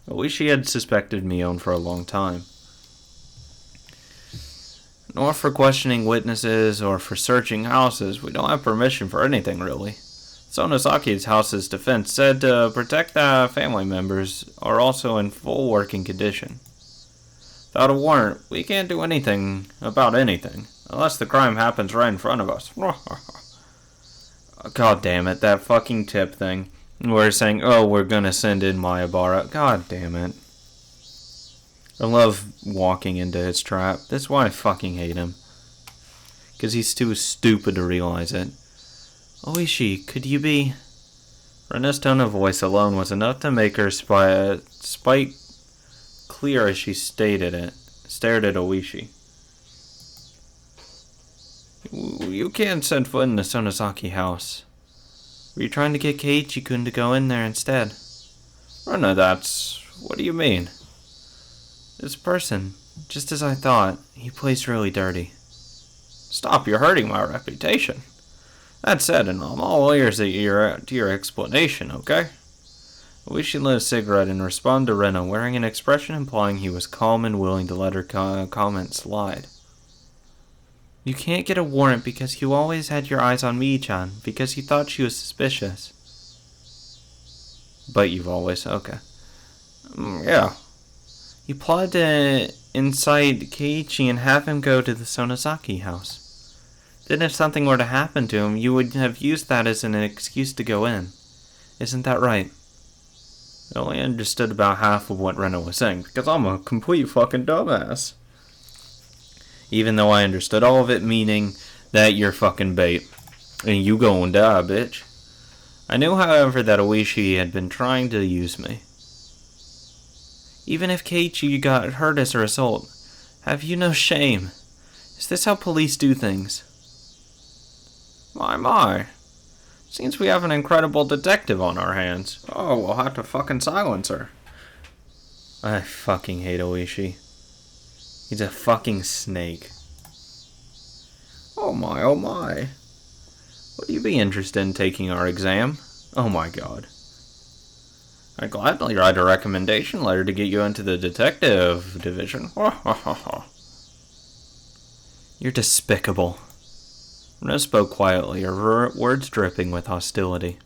Oishi had suspected Mion for a long time. Nor for questioning witnesses or for searching houses. We don't have permission for anything, really. Sonosaki's house's defense said to protect the family members are also in full working condition. Without a warrant, we can't do anything about anything, unless the crime happens right in front of us. God damn it, that fucking tip thing. We're saying, oh, we're gonna send in Mayabara. God damn it. I love walking into his trap. That's why I fucking hate him. Because he's too stupid to realize it. Oishi, could you be... Rena's tone of voice alone was enough to make her spite clear as she stared at Oishi. You can't set foot in the Sonosaki house. Were you trying to get Keiichi-kun to go in there instead? Rena, what do you mean? This person, just as I thought, he plays really dirty. Stop, you're hurting my reputation. That said, and I'm all ears to your explanation, okay? Oishi lit a cigarette and responded to Rena, wearing an expression implying he was calm and willing to let her comment slide. You can't get a warrant because you always had your eyes on Mii-chan, because you thought she was suspicious. But you've always... okay. Yeah. You plotted to incite Keiichi and have him go to the Sonosaki house. Then if something were to happen to him, you would have used that as an excuse to go in. Isn't that right? I only understood about half of what Rena was saying, because I'm a complete fucking dumbass. Even though I understood all of it, meaning that you're fucking bait. And you go and die, bitch. I knew, however, that Oishi had been trying to use me. Even if Keiichi got hurt as a result, have you no shame? Is this how police do things? My. Seems we have an incredible detective on our hands. Oh, we'll have to fucking silence her. I fucking hate Oishi. He's a fucking snake. Oh my. Would you be interested in taking our exam? Oh my god. I'd gladly write a recommendation letter to get you into the detective division. You're despicable. Rena spoke quietly, her words dripping with hostility.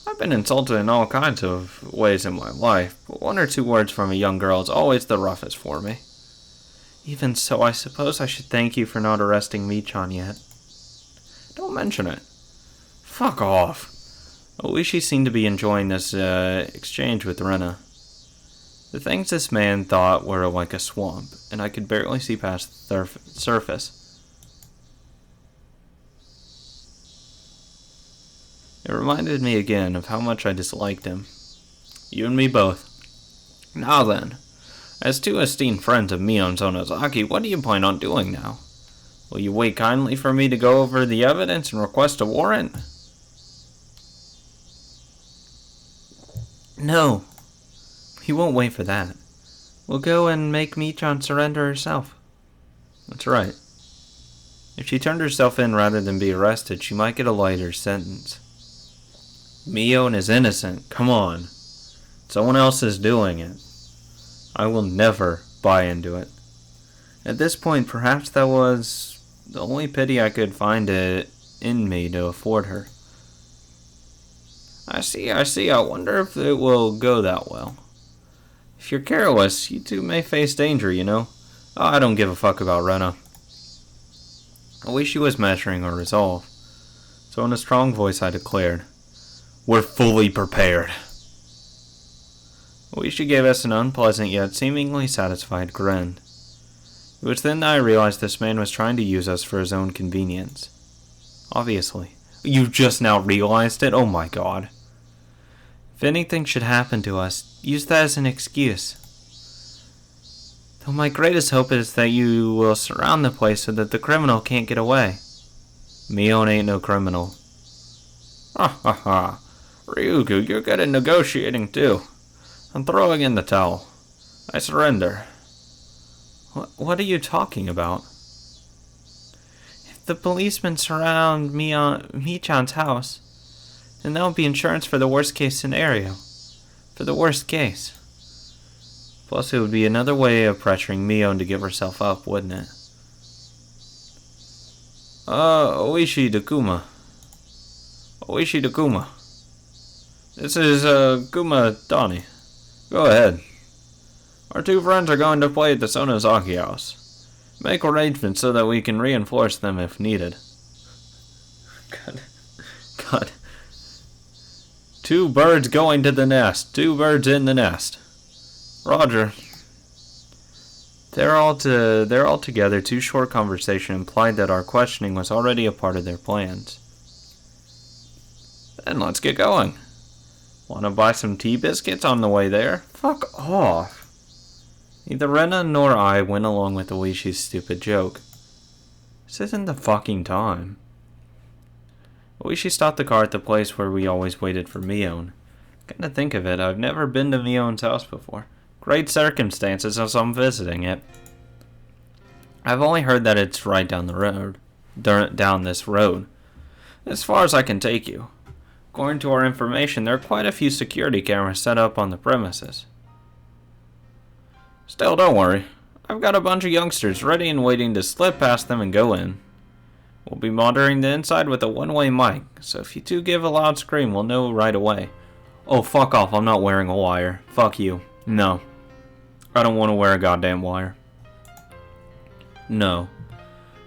I've been insulted in all kinds of ways in my life, but one or two words from a young girl is always the roughest for me. Even so, I suppose I should thank you for not arresting Mii-chan yet. Don't mention it. Fuck off. Oishi seemed to be enjoying this exchange with Rena. The things this man thought were like a swamp, and I could barely see past the surface. It reminded me again of how much I disliked him. You and me both. Now then, as two esteemed friends of Mion Sonosaki, what do you plan on doing now? Will you wait kindly for me to go over the evidence and request a warrant? No. We won't wait for that. We'll go and make Mii-chan surrender herself. That's right. If she turned herself in rather than be arrested, she might get a lighter sentence. Mion is innocent. Come on. Someone else is doing it. I will never buy into it. At this point, perhaps that was the only pity I could find it in me to afford her. I see. I wonder if it will go that well. If you're careless, you two may face danger, you know. Oh, I don't give a fuck about Rena. I wish she was measuring her resolve. So in a strong voice I declared, we're fully prepared. Oishi gave us an unpleasant yet seemingly satisfied grin. It was then that I realized this man was trying to use us for his own convenience. Obviously. You just now realized it? Oh my god. If anything should happen to us, use that as an excuse. Though my greatest hope is that you will surround the place so that the criminal can't get away. Mion ain't no criminal. Ha. Ryugu, you're good at negotiating too. I'm throwing in the towel. I surrender. What are you talking about? If the policemen surround Mii-chan's house, then that will be insurance for the worst case scenario. If For the worst case. Plus, it would be another way of pressuring Mion to give herself up, wouldn't it? Oishi Dakuma. Oishi Dakuma. This is, Kuma Donnie. Go ahead. Our two friends are going to play at the Sonozaki house. Make arrangements so that we can reinforce them if needed. God. Two birds going to the nest. Two birds in the nest. Roger. Their altogether too short conversation implied that our questioning was already a part of their plans. Then let's get going. Want to buy some tea biscuits on the way there? Fuck off. Neither Rena nor I went along with Oishi's stupid joke. This isn't the fucking time. Oishi stopped the car at the place where we always waited for Mion. Come to think of it, I've never been to Mion's house before. Great circumstances as I'm visiting it. I've only heard that it's right down the road. Down this road. As far as I can take you. According to our information, there are quite a few security cameras set up on the premises. Still, don't worry. I've got a bunch of youngsters ready and waiting to slip past them and go in. We'll be monitoring the inside with a one-way mic, so if you two give a loud scream, we'll know right away. Oh, fuck off, I'm not wearing a wire. Fuck you. No. I don't want to wear a goddamn wire. No.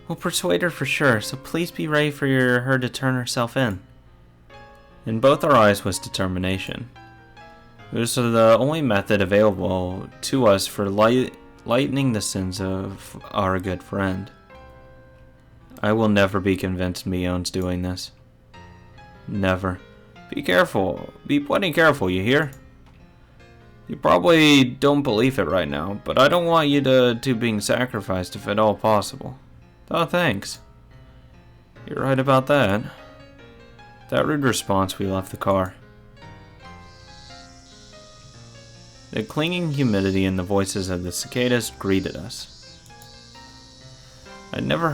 We'll persuade her for sure, so please be ready for her to turn herself in. In both our eyes was determination. It was the only method available to us for lightening the sins of our good friend. I will never be convinced Mion's doing this. Never. Be careful. Be plenty careful, you hear? You probably don't believe it right now, but I don't want you to being sacrificed if at all possible. Oh, thanks. You're right about that. That rude response, we left the car. The clinging humidity and the voices of the cicadas greeted us. I'd never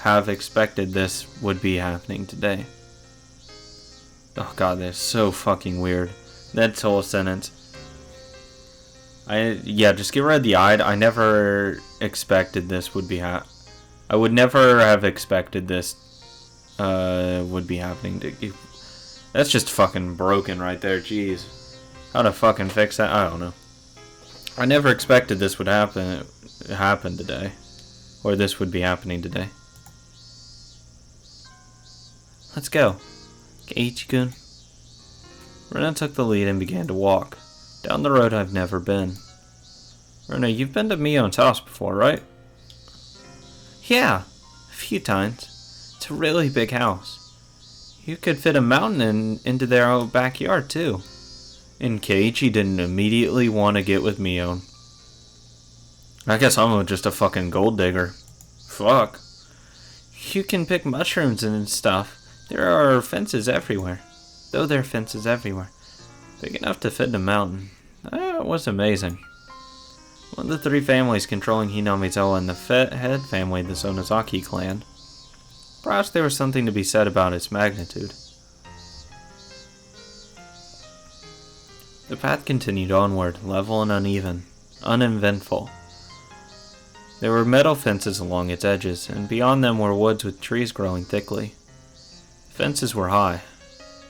have expected this would be happening today. Oh god, that's so fucking weird. That whole sentence. Just get rid of the I never expected this would be I would never have expected this would be happening to you. That's just fucking broken right there, jeez. How to fucking fix that? I don't know. I never expected this would happen today. Or this would be happening today. Let's go. Keiichi-kun. Rena took the lead and began to walk. Down the road I've never been. Rena, you've been to Mion's house before, right? Yeah, a few times. It's a really big house. You could fit a mountain into their own backyard, too. And Keiichi didn't immediately want to get with Mion. I guess I'm just a fucking gold digger. Fuck. You can pick mushrooms and stuff. There are fences everywhere. Though there are fences everywhere. Big enough to fit in a mountain. That was amazing. One of the three families controlling Hinamizawa and the head family, the Sonozaki clan. Perhaps there was something to be said about its magnitude. The path continued onward, level and uneven, uneventful. There were metal fences along its edges, and beyond them were woods with trees growing thickly. The fences were high,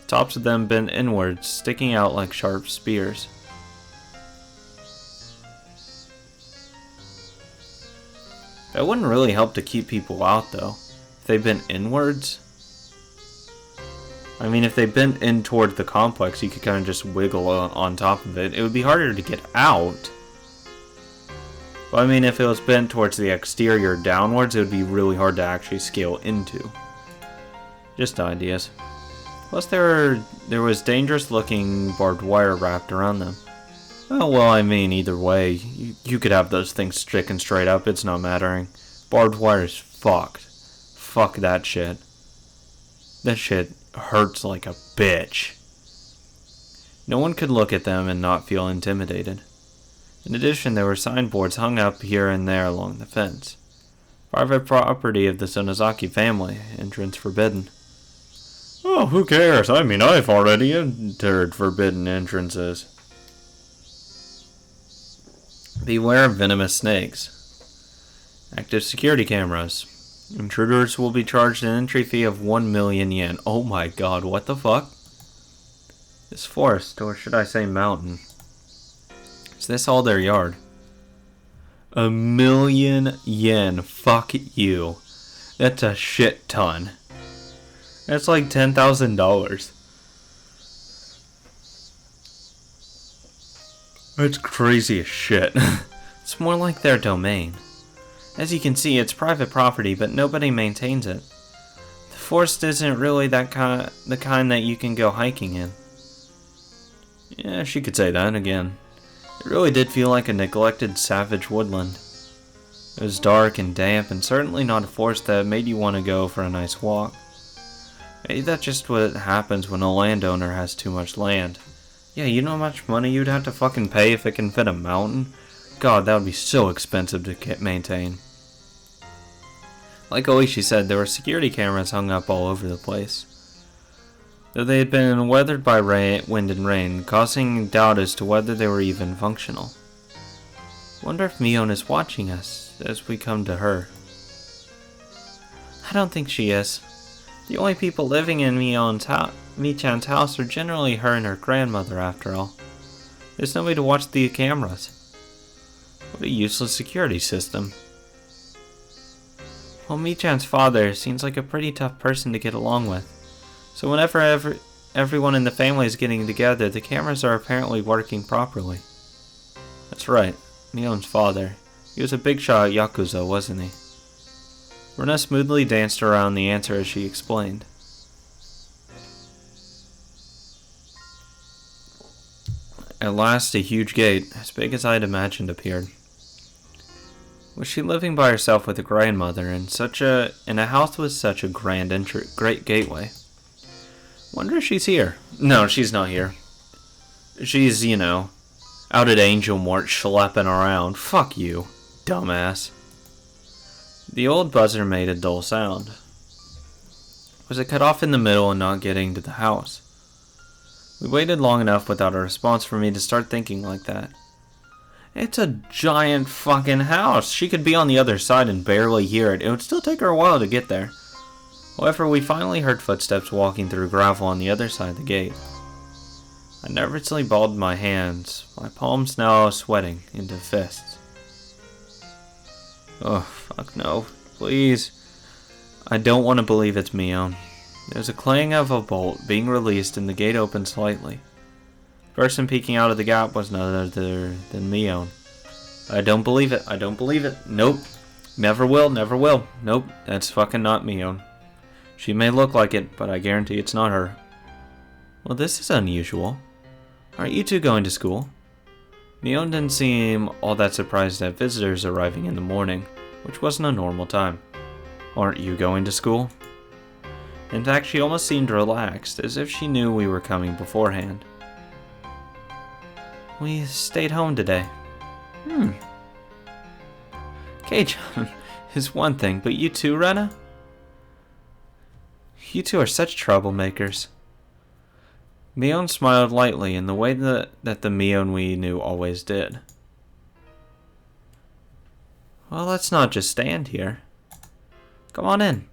tops of them bent inwards, sticking out like sharp spears. That wouldn't really help to keep people out, though. If they bent inwards? I mean, if they bent in toward the complex, you could kind of just wiggle on top of it. It would be harder to get out. But I mean, if it was bent towards the exterior downwards, it would be really hard to actually scale into. Just ideas. Plus, there was dangerous-looking barbed wire wrapped around them. Oh, well, I mean, either way, you could have those things sticking straight up. It's not mattering. Barbed wire is fucked. Fuck that shit. That shit hurts like a bitch. No one could look at them and not feel intimidated. In addition, there were signboards hung up here and there along the fence. Private property of the Sonozaki family, entrance forbidden. Oh, who cares? I mean, I've already entered forbidden entrances. Beware of venomous snakes. Active security cameras. Intruders will be charged an entry fee of 1 million yen. Oh my god, what the fuck? This forest, or should I say mountain. Is this all their yard? 1 million yen. Fuck you. That's a shit ton. That's like $10,000. That's crazy as shit. It's more like their domain. As you can see, it's private property, but nobody maintains it. The forest isn't really the kind that you can go hiking in. Yeah, she could say that again. It really did feel like a neglected savage woodland. It was dark and damp, and certainly not a forest that made you want to go for a nice walk. Maybe that's just what happens when a landowner has too much land. Yeah, you know how much money you'd have to fucking pay if it can fit a mountain? God, that would be so expensive to maintain. Like Oishi said, there were security cameras hung up all over the place. Though they had been weathered by wind and rain, causing doubt as to whether they were even functional. Wonder if Mion is watching us as we come to her. I don't think she is. The only people living in Michan's house are generally her and her grandmother, after all. There's nobody to watch the cameras. What a useless security system. Well, Michan's father seems like a pretty tough person to get along with. So whenever everyone in the family is getting together, the cameras are apparently working properly. That's right, Mion's father. He was a big shot at Yakuza, wasn't he? Rena smoothly danced around the answer as she explained. At last, a huge gate, as big as I had imagined, appeared. Was she living by herself with a grandmother in a house with such a great gateway? Wonder if she's here. No, she's not here. She's, out at Angel Mort schlepping around. Fuck you, dumbass. The old buzzer made a dull sound. Was it cut off in the middle and not getting to the house? We waited long enough without a response for me to start thinking like that. It's a giant fucking house. She could be on the other side and barely hear it. It would still take her a while to get there. However, we finally heard footsteps walking through gravel on the other side of the gate. I nervously balled my hands, my palms now sweating into fists. Oh, fuck no. Please. I don't want to believe it's Mion. There's a clang of a bolt being released and the gate opened slightly. The person peeking out of the gap was none other than Mion. I don't believe it. I don't believe it. Nope. Never will. Never will. Nope. That's fucking not Mion. She may look like it, but I guarantee it's not her. Well, this is unusual. Aren't you two going to school? Mion didn't seem all that surprised at visitors arriving in the morning, which wasn't a normal time. Aren't you going to school? In fact, she almost seemed relaxed, as if she knew we were coming beforehand. We stayed home today. Kei-chan is one thing, but you too, Rena? You two are such troublemakers. Mion smiled lightly in the way that the Mion we knew always did. Well, let's not just stand here. Come on in.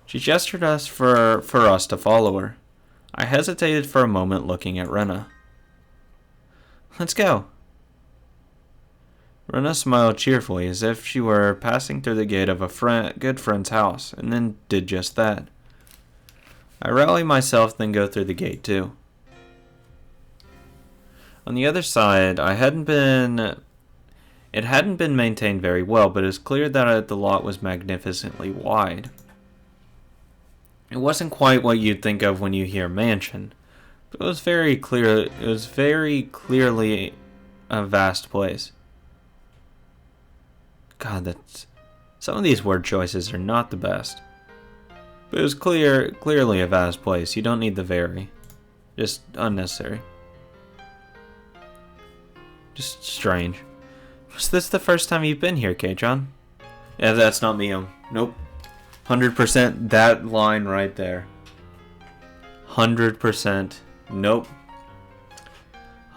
She gestured us for us to follow her. I hesitated for a moment looking at Rena. Let's go. Rena smiled cheerfully as if she were passing through the gate of a good friend's house, and then did just that. I rally myself, then go through the gate too. On the other side, it hadn't been maintained very well, but it was clear that the lot was magnificently wide. It wasn't quite what you'd think of when you hear mansion, but it was very clearly a vast place. God, some of these word choices are not the best. But it was clearly a vast place. You don't need the very. Just unnecessary. Just strange. Was this the first time you've been here, Kei-chan? Yeah, that's not me. Nope. 100%. That line right there. 100%. Nope.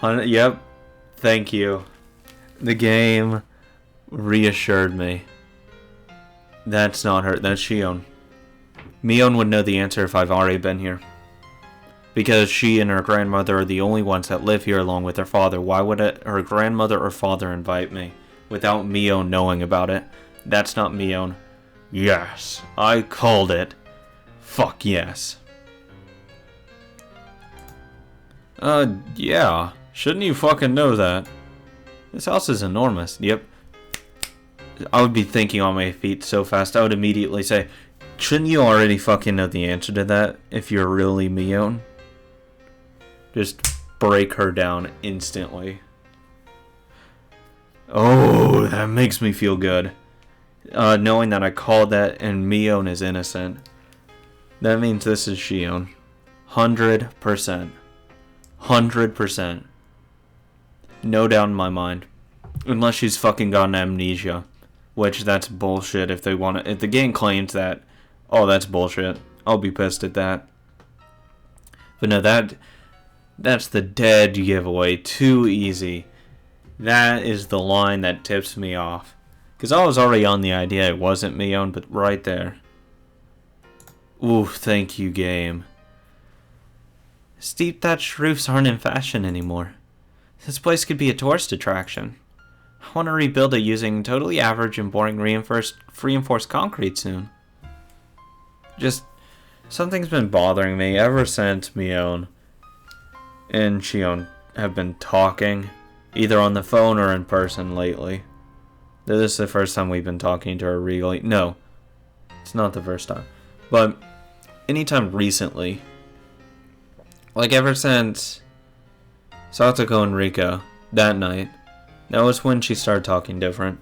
Yep. Thank you. The game reassured me. That's not her. That's Shion. Mion would know the answer if I've already been here. Because she and her grandmother are the only ones that live here along with her father. Why would her grandmother or father invite me without Mion knowing about it? That's not Mion. Yes, I called it. Fuck yes. Yeah. Shouldn't you fucking know that? This house is enormous. Yep. I would be thinking on my feet so fast, I would immediately say, shouldn't you already fucking know the answer to that if you're really Mion? Just break her down instantly. Oh, that makes me feel good. Knowing that I called that and Mion is innocent. That means this is Shion. 100%. 100%. No doubt in my mind. Unless she's fucking gotten amnesia. Which, that's bullshit if they want to. If the game claims that, oh, that's bullshit. I'll be pissed at that. But no, that's the dead giveaway. Too easy. That is the line that tips me off. Because I was already on the idea it wasn't Mion, but right there. Ooh, thank you, game. Steep thatched roofs aren't in fashion anymore. This place could be a tourist attraction. I want to rebuild it using totally average and boring reinforced concrete soon. Just, something's been bothering me ever since Mion and Shion have been talking, either on the phone or in person lately. This is the first time we've been talking to her really. No, it's not the first time. But anytime recently, like ever since Satoko and Rika, that night, that was when she started talking different.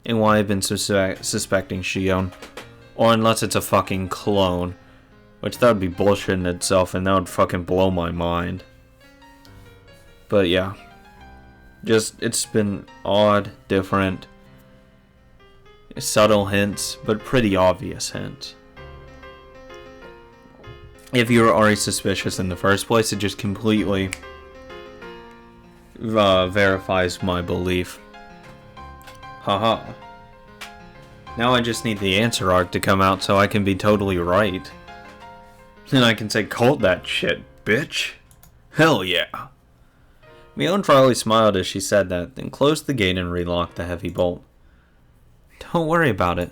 And why I've been suspecting Shion. Or unless it's a fucking clone. Which that would be bullshit in itself and that would fucking blow my mind. But yeah. Just, it's been odd, different, subtle hints, but pretty obvious hints. If you were already suspicious in the first place, it just completely verifies my belief. Haha. Now I just need the answer arc to come out so I can be totally right. And I can say, cult that shit, bitch. Hell yeah. Mion probably smiled as she said that, then closed the gate and relocked the heavy bolt. Don't worry about it.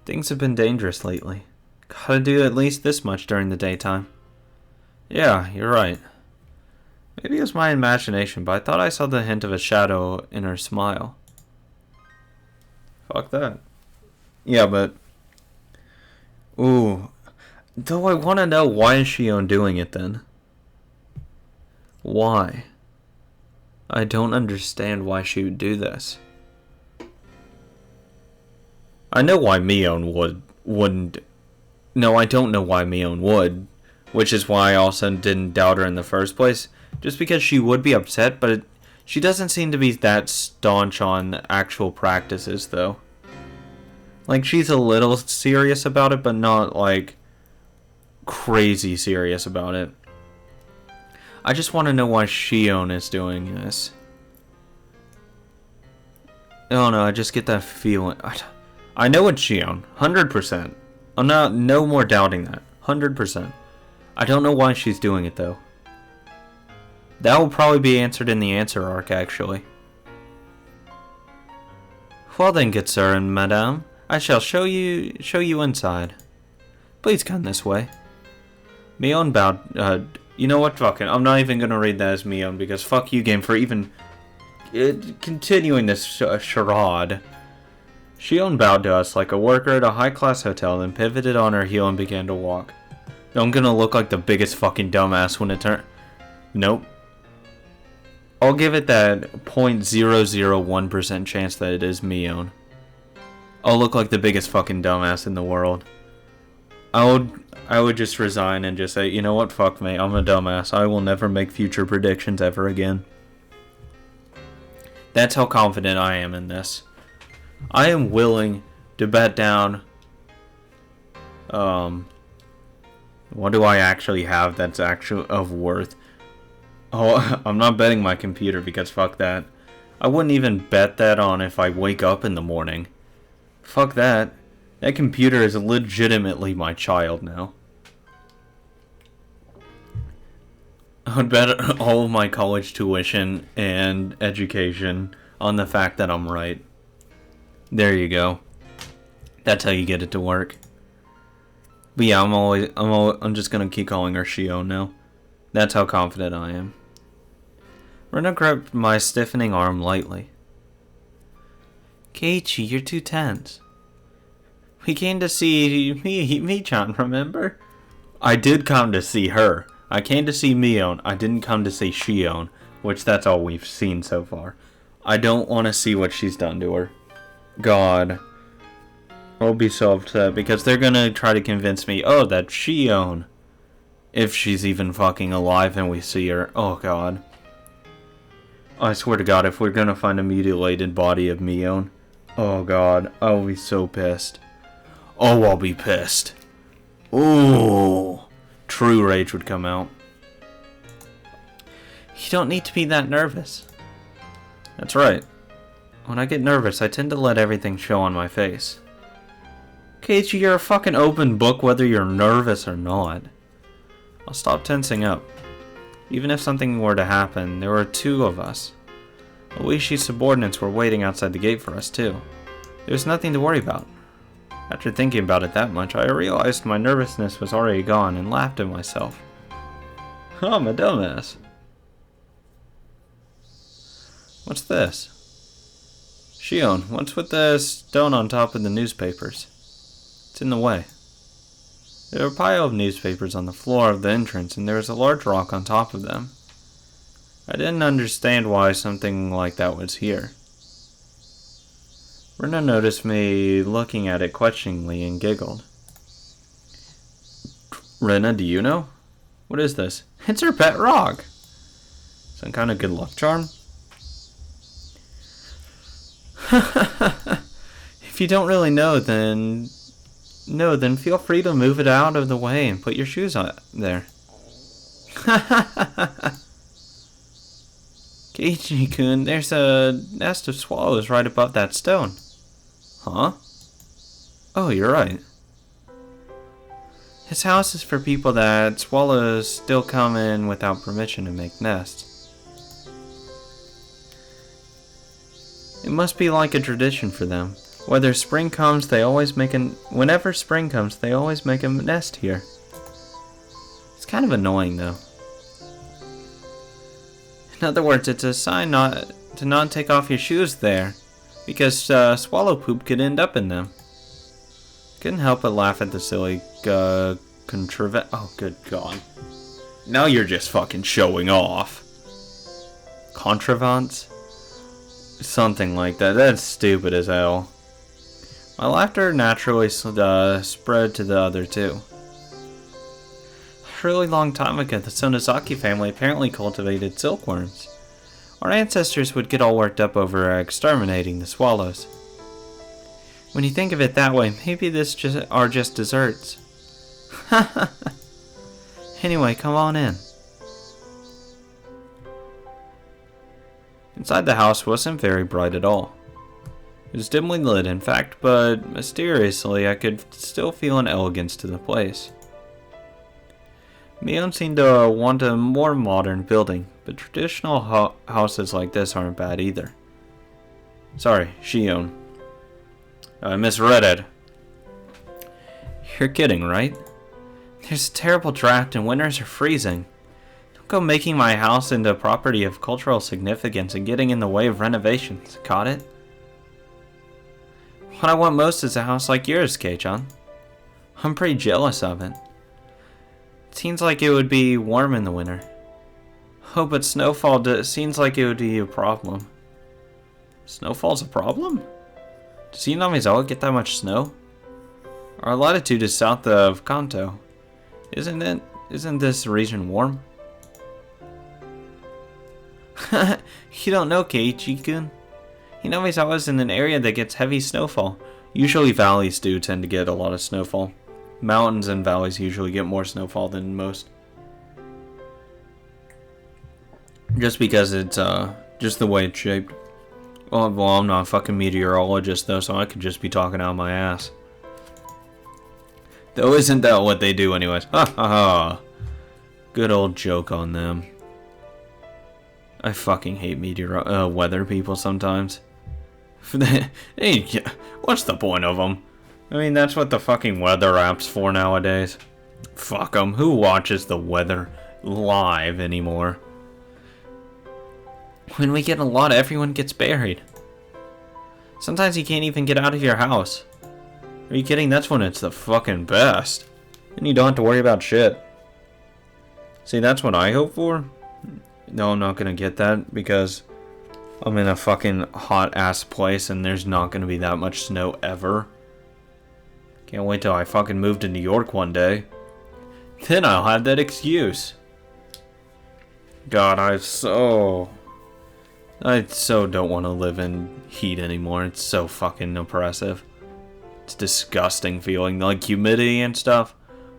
Things have been dangerous lately. Gotta do at least this much during the daytime. Yeah, you're right. Maybe it was my imagination, but I thought I saw the hint of a shadow in her smile. Fuck that. Yeah, but... Ooh. Though I want to know, why is Shion doing it then? Why? I don't understand why she would do this. I know why Mion wouldn't. No, I don't know why Mion would. Which is why I also didn't doubt her in the first place. Just because she would be upset, but she doesn't seem to be that staunch on actual practices, though. Like, she's a little serious about it, but not, like, crazy serious about it. I just want to know why Shion is doing this. Oh no, I just get that feeling. I know it's Shion, 100%. I'm not, no more doubting that, 100%. I don't know why she's doing it though. That will probably be answered in the answer arc, actually. Well then, good sir and madame, I shall show you inside. Please come this way. Mion bowed. You know what? Fuck it. I'm not even gonna read that as Mion because fuck you, game, for even continuing this charade. Shion bowed to us like a worker at a high-class hotel, then pivoted on her heel and began to walk. I'm gonna look like the biggest fucking dumbass when it turns. Nope. I'll give it that 0.001% chance that it is Mion. I'll look like the biggest fucking dumbass in the world. I would just resign and just say, you know what, fuck me, I'm a dumbass. I will never make future predictions ever again. That's how confident I am in this. I am willing to bet down What do I actually have that's actually of worth? Oh, I'm not betting my computer because fuck that. I wouldn't even bet that on if I wake up in the morning. Fuck that. That computer is legitimately my child now. I would bet all of my college tuition and education on the fact that I'm right. There you go. That's how you get it to work. But yeah, I'm just gonna keep calling her Shion now. That's how confident I am. Rena grabbed my stiffening arm lightly. Keiichi, you're too tense. We came to see me-chan, remember? I did come to see her. I came to see Mion. I didn't come to see Shion, which that's all we've seen so far. I don't want to see what she's done to her. God. I'll be so upset because they're gonna try to convince me, oh, that's Shion. If she's even fucking alive and we see her. Oh, God. I swear to God, if we're gonna find a mutilated body of Mion. Oh, God. I'll be so pissed. Oh, I'll be pissed. Ooh. True rage would come out. You don't need to be that nervous. That's right. When I get nervous, I tend to let everything show on my face. Keiichi, you're a fucking open book whether you're nervous or not. I'll stop tensing up. Even if something were to happen, there were two of us. Oishi's subordinates were waiting outside the gate for us too. There was nothing to worry about. After thinking about it that much, I realized my nervousness was already gone and laughed at myself. Oh, I'm a dumbass. What's this? Shion, what's with the stone on top of the newspapers? It's in the way. There were a pile of newspapers on the floor of the entrance, and there was a large rock on top of them. I didn't understand why something like that was here. Rena noticed me looking at it questioningly and giggled. Rena, do you know? What is this? It's her pet rock! Some kind of good luck charm? If you don't really know, then feel free to move it out of the way and put your shoes on there. Keiichi-kun, there's a nest of swallows right above that stone. Huh? Oh, you're right. His house is for people that swallows still come in without permission to make nests. It must be like a tradition for them. Whenever spring comes, they always make a nest here. It's kind of annoying, though. In other words, it's a sign to not take off your shoes there, because swallow poop could end up in them. Couldn't help but laugh at the silly oh, good God. Now you're just fucking showing off. Contrivance? Something like that. That's stupid as hell. My laughter naturally spread to the other two. A really long time ago, the Sonozaki family apparently cultivated silkworms. Our ancestors would get all worked up over exterminating the swallows. When you think of it that way, maybe this are just desserts. Anyway, come on in. Inside the house wasn't very bright at all. It was dimly lit, in fact, but mysteriously I could still feel an elegance to the place. Mion seemed to want a more modern building, but traditional houses like this aren't bad either. Sorry, Shion. I misread it. You're kidding, right? There's a terrible drought and winters are freezing. Don't go making my house into a property of cultural significance and getting in the way of renovations. Got it? What I want most is a house like yours, Kei-chan. I'm pretty jealous of it. It seems like it would be warm in the winter. Oh, but snowfall seems like it would be a problem. Snowfall's a problem? Does Hinamizawa get that much snow? Our latitude is south of Kanto. Isn't this region warm? You don't know, Keiichi-kun. Hinamizawa's in an area that gets heavy snowfall. Usually valleys do tend to get a lot of snowfall. Mountains and valleys usually get more snowfall than most. Just because it's just the way it's shaped. Well, I'm not a fucking meteorologist though, so I could just be talking out my ass. Though isn't that what they do anyways? Ha ha ha. Good old joke on them. I fucking hate weather people sometimes. Hey, what's the point of them? I mean, that's what the fucking weather app's for nowadays. Fuck them. Who watches the weather live anymore? When we get a lot, everyone gets buried. Sometimes you can't even get out of your house. Are you kidding? That's when it's the fucking best. Then you don't have to worry about shit. See, that's what I hope for. No, I'm not gonna get that because I'm in a fucking hot ass place and there's not gonna be that much snow ever. Can't wait till I fucking move to New York one day. Then I'll have that excuse. God, I so don't want to live in heat anymore. It's so fucking oppressive. It's disgusting feeling. Like humidity and stuff.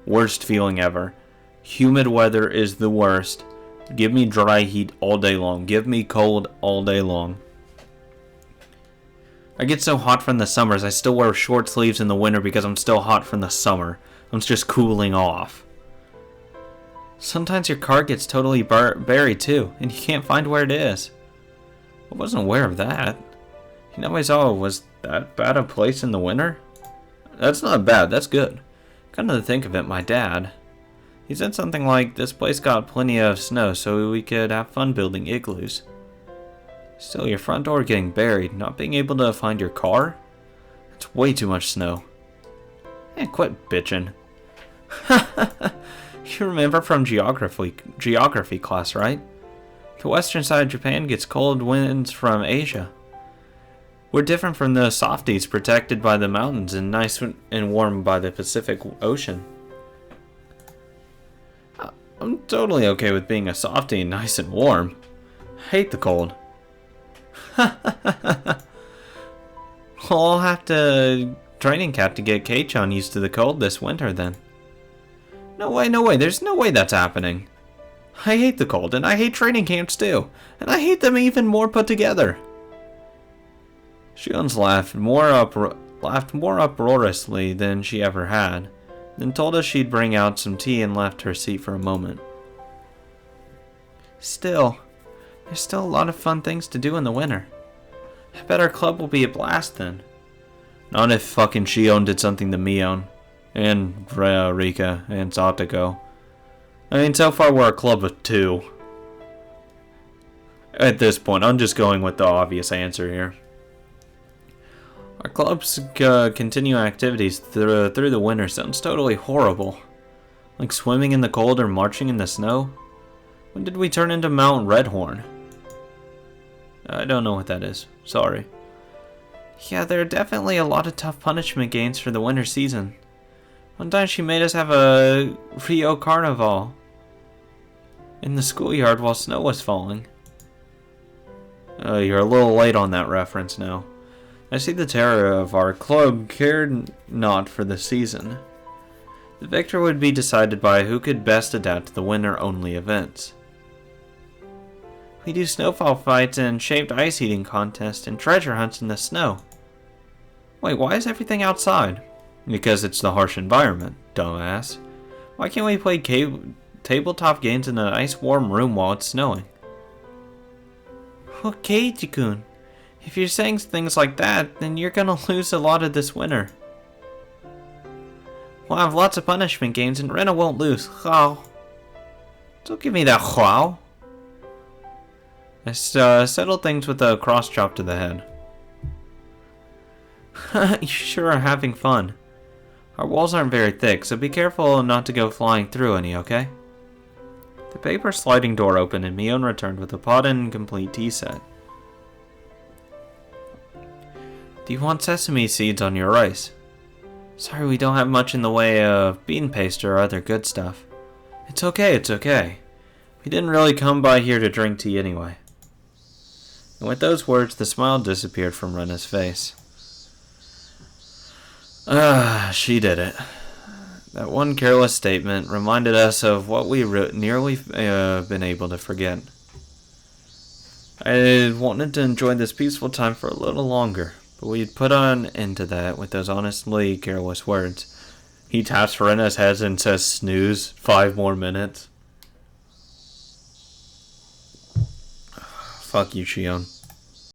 Worst feeling ever. Humid weather is the worst. Give me dry heat all day long. Give me cold all day long. I get so hot from the summers. I still wear short sleeves in the winter because I'm still hot from the summer. I'm just cooling off. Sometimes your car gets totally buried too, and you can't find where it is. I wasn't aware of that. You know, was that bad a place in the winter? That's not bad, that's good. Come to think of it, my dad, he said something like, this place got plenty of snow so we could have fun building igloos. Still, your front door getting buried, not being able to find your car? That's way too much snow. Hey, quit bitching. You remember from geography class, right? The western side of Japan gets cold winds from Asia. We're different from the softies protected by the mountains and nice and warm by the Pacific Ocean. I'm totally okay with being a softie and nice and warm. I hate the cold. Well, I'll have to training camp to get Kei-chan used to the cold this winter then. No way, there's no way that's happening. I hate the cold, and I hate training camps too, and I hate them even more put together. Shion's laughed more uproariously than she ever had, then told us she'd bring out some tea and left her seat for a moment. Still, there's still a lot of fun things to do in the winter. I bet our club will be a blast then. Not if fucking Shion did something to Mion, and Rika, and Satoko. I mean, so far we're a club of 2. At this point, I'm just going with the obvious answer here. Our club's continue activities through the winter sounds totally horrible. Like swimming in the cold or marching in the snow. When did we turn into Mount Redhorn? I don't know what that is. Sorry. Yeah, there are definitely a lot of tough punishment games for the winter season. One time she made us have a Rio Carnival in the schoolyard while snow was falling. You're a little late on that reference now. I see the terror of our club cared not for the season. The victor would be decided by who could best adapt to the winter-only events. We do snowfall fights and shaved ice eating contests and treasure hunts in the snow. Wait, why is everything outside? Because it's the harsh environment, dumbass. Why can't we play tabletop games in a nice warm room while it's snowing? Well, Keiichi-kun, if you're saying things like that, then you're gonna lose a lot of this winter. We'll have lots of punishment games and Rena won't lose. How? Don't give me that how. I settled things with a cross chop to the head. You sure are having fun. Our walls aren't very thick, so be careful not to go flying through any, okay? The paper sliding door opened and Mion returned with a pot and complete tea set. Do you want sesame seeds on your rice? Sorry, we don't have much in the way of bean paste or other good stuff. It's okay. We didn't really come by here to drink tea anyway. And with those words, the smile disappeared from Rena's face. She did it. That one careless statement reminded us of what we nearly been able to forget. I wanted to enjoy this peaceful time for a little longer, but we'd put an end to that with those honestly careless words. He taps Serena's head and says, snooze, 5 more minutes. Fuck you, Shion.